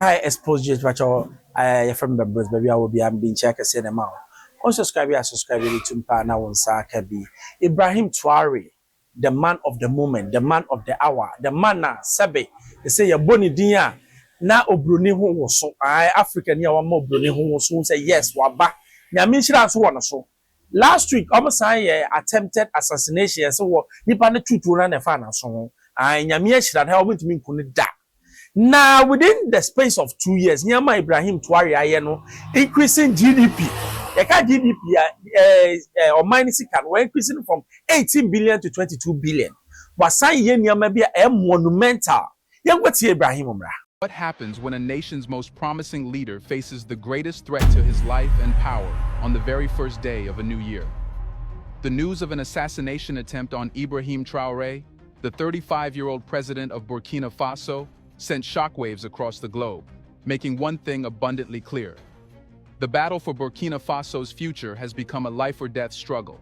Hi, Xposed just watch all from the bros, baby. I will be being check a cinema. On subscribe, I subscribe to Mpa na wonsa kabi. Ibrahim Traoré, the man of the moment, the man of the hour, the man na sebe. They say your boni dia na obroni ho so. I African ya wa mo obroni ho so say yes, waba. Nyame nshira so wona so. Last week, almost I attempted assassination. So nipa na tutu na ne fa na so ho. I nyame nshira na obo ntimi nkunu da. Now, within the space of 2 years, Nyama Ibrahim Traoré ayeno increasing GDP. The GDP or minus we're increasing from 18 billion to 22 billion. Wasan ye Nyama be a monumental. Yang what's Ibrahim Umrah? What happens when a nation's most promising leader faces the greatest threat to his life and power on the very first day of a new year? The news of an assassination attempt on Ibrahim Traoré, the 35-year-old president of Burkina Faso, sent shockwaves across the globe, making one thing abundantly clear. The battle for Burkina Faso's future has become a life-or-death struggle.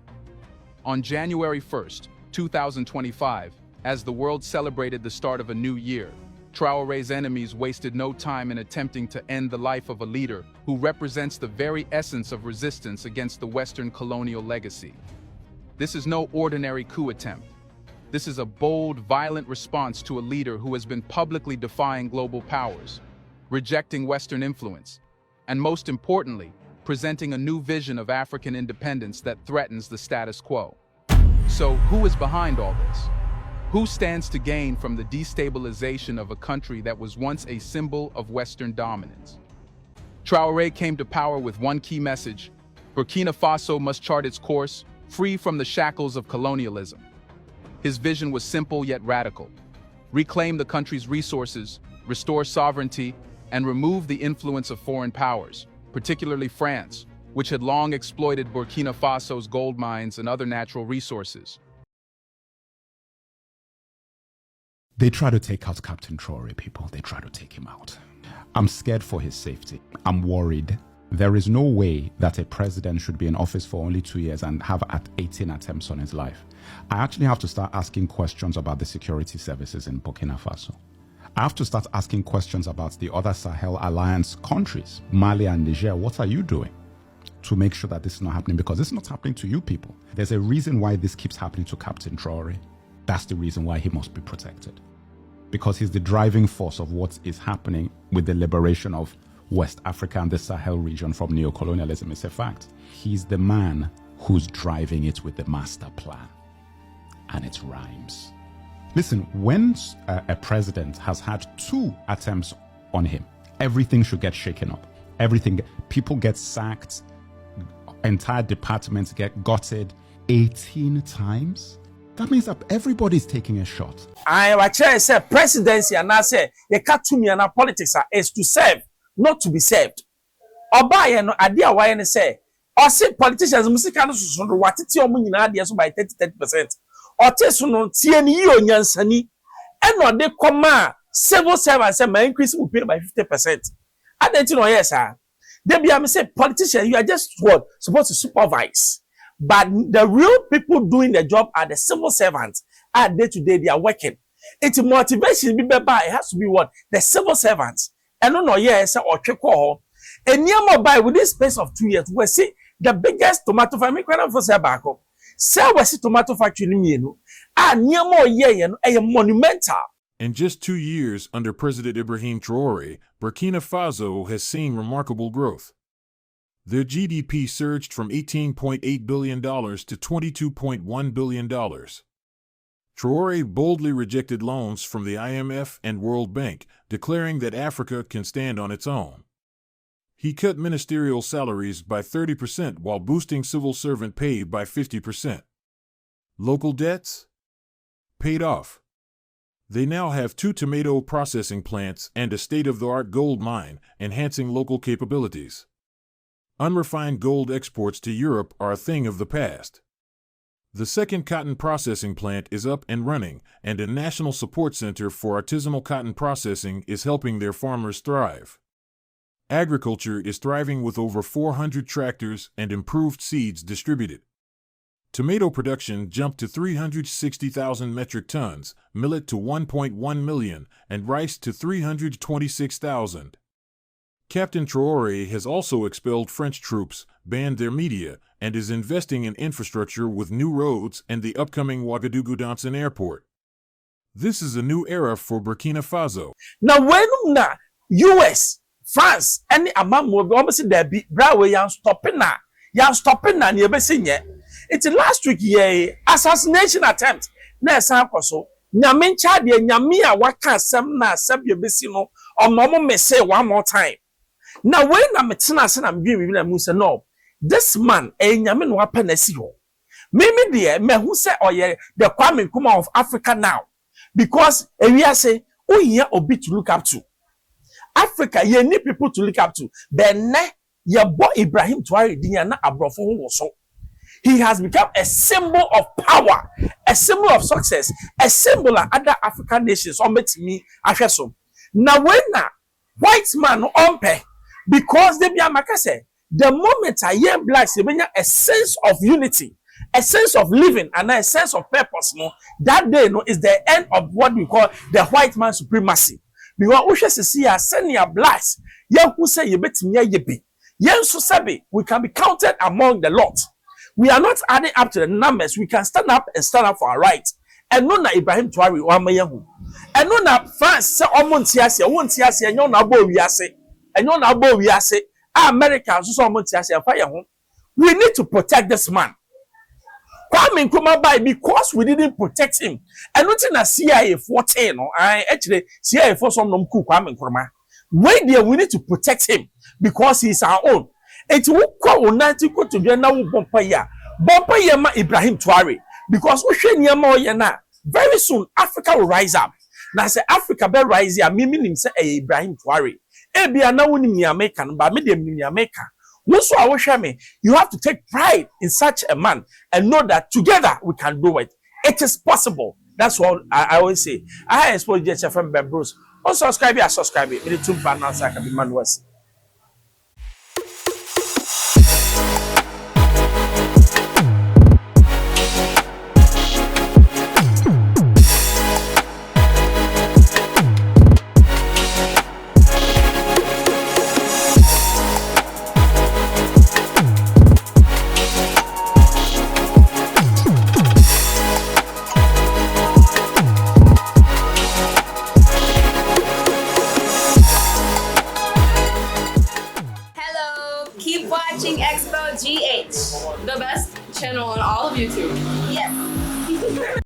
On January 1st, 2025, as the world celebrated the start of a new year, Traoré's enemies wasted no time in attempting to end the life of a leader who represents the very essence of resistance against the Western colonial legacy. This is no ordinary coup attempt. This is a bold, violent response to a leader who has been publicly defying global powers, rejecting Western influence, and most importantly, presenting a new vision of African independence that threatens the status quo. So, who is behind all this? Who stands to gain from the destabilization of a country that was once a symbol of Western dominance? Traoré came to power with one key message: Burkina Faso must chart its course, free from the shackles of colonialism. His vision was simple yet radical: reclaim the country's resources, restore sovereignty, and remove the influence of foreign powers, particularly France, which had long exploited Burkina Faso's gold mines and other natural resources. They try to take out Captain Traoré, people. They try to take him out. I'm scared for his safety. I'm worried. There is no way that a president should be in office for only 2 years and have 18 attempts on his life. I actually have to start asking questions about the security services in Burkina Faso. I have to start asking questions about the other Sahel Alliance countries, Mali and Niger. What are you doing to make sure that this is not happening? Because it's not happening to you people. There's a reason why this keeps happening to Captain Traoré. That's the reason why he must be protected. Because he's the driving force of what is happening with the liberation of West Africa and the Sahel region from neocolonialism. It's a fact. He's the man who's driving it with the master plan. And it rhymes. Listen, when a president has had 2 attempts on him, everything should get shaken up. People get sacked, entire departments get gutted 18 times. That means that everybody's taking a shot. I watch say presidency and I say the cartoon and politics is to serve, not to be served. Oba ye no ade a waye ne say or say politicians musika no so no watete omo nyina ade so by 30%. Or so no tie ni yi onyansani and no de koma civil servants say my increase will pay by 50%. Adenti no yes sir. They be am say politicians, you are just what supposed to supervise. But the real people doing the job are the civil servants. Day to day they are working. It's motivation be by it has to be what the civil servants. And no yes or check. And near mobile with this space of 2 years, we see the biggest tomato farm for Sabako. Say we see tomato factory near more year a monumental. In just 2 years under President Ibrahim Traoré, Burkina Faso has seen remarkable growth. Their GDP surged from $18.8 billion to $22.1 billion. Traoré boldly rejected loans from the IMF and World Bank, declaring that Africa can stand on its own. He cut ministerial salaries by 30% while boosting civil servant pay by 50%. Local debts? Paid off. They now have 2 tomato processing plants and a state-of-the-art gold mine, enhancing local capabilities. Unrefined gold exports to Europe are a thing of the past. The second cotton processing plant is up and running, and a national support center for artisanal cotton processing is helping their farmers thrive. Agriculture is thriving with over 400 tractors and improved seeds distributed. Tomato production jumped to 360,000 metric tons, millet to 1.1 million, and rice to 326,000. Captain Traoré has also expelled French troops, banned their media, and is investing in infrastructure with new roads and the upcoming Ouagadougou-Danson airport. This is a new era for Burkina Faso. Now, when na US, France, any among will almost there be Brawe yan stopping na near it's last week assassination attempt. Na sankoso. Nyamencha de nyamia waka sem na sabye besi no omomo me say one more time. Now when na metena se na mbi na mu say no, this man nyame no apenasi ho. Me de me hu say oye the Kwame Nkrumah of Africa now. Because we say oh yeah obi to look up to. Africa ye need people to look up to. Then ye boy Ibrahim Traoré dinya na abrofo ho so. He has become a symbol of power, a symbol of success, a symbol of other African nations. Me, now when white man on pay, because they be a makase, the moment I hear blacks, they bring a sense of unity, a sense of living, and a sense of purpose. No, that day no is the end of what we call the white man supremacy. Because we should see as senior blacks, young who say you bet me ye be, young so sabi we can be counted among the lot. We are not adding up to the numbers. We can stand up for our rights. And no na Ibrahim Traoré o amayahu. And no na France say omontiase, wontiase, enyo na bo wiase. Enyo na bo wiase. America so omontiase afa ye ho. We need to protect this man. Kwame Nkrumah by because we didn't protect him. And nothing na CIA 14 no. Actually CIA for some nom ku Kwame Nkrumah. When there we need to protect him because he is our own. It will call Unati go to Vienna Bompaya ma Ibrahim Traoré because very soon Africa will rise up. Now say Africa be rise ya mimi say Ibrahim Traoré. Ebia na woni mi American ba me dem ni America. Most of our me, you have to take pride in such a man and know that together we can do it. It is possible. That's what I always say. I expose just from Bruce. Also subscribe. It is too bad now so I can be manual. Keep watching Xposed GH, the best channel on all of YouTube. Yes.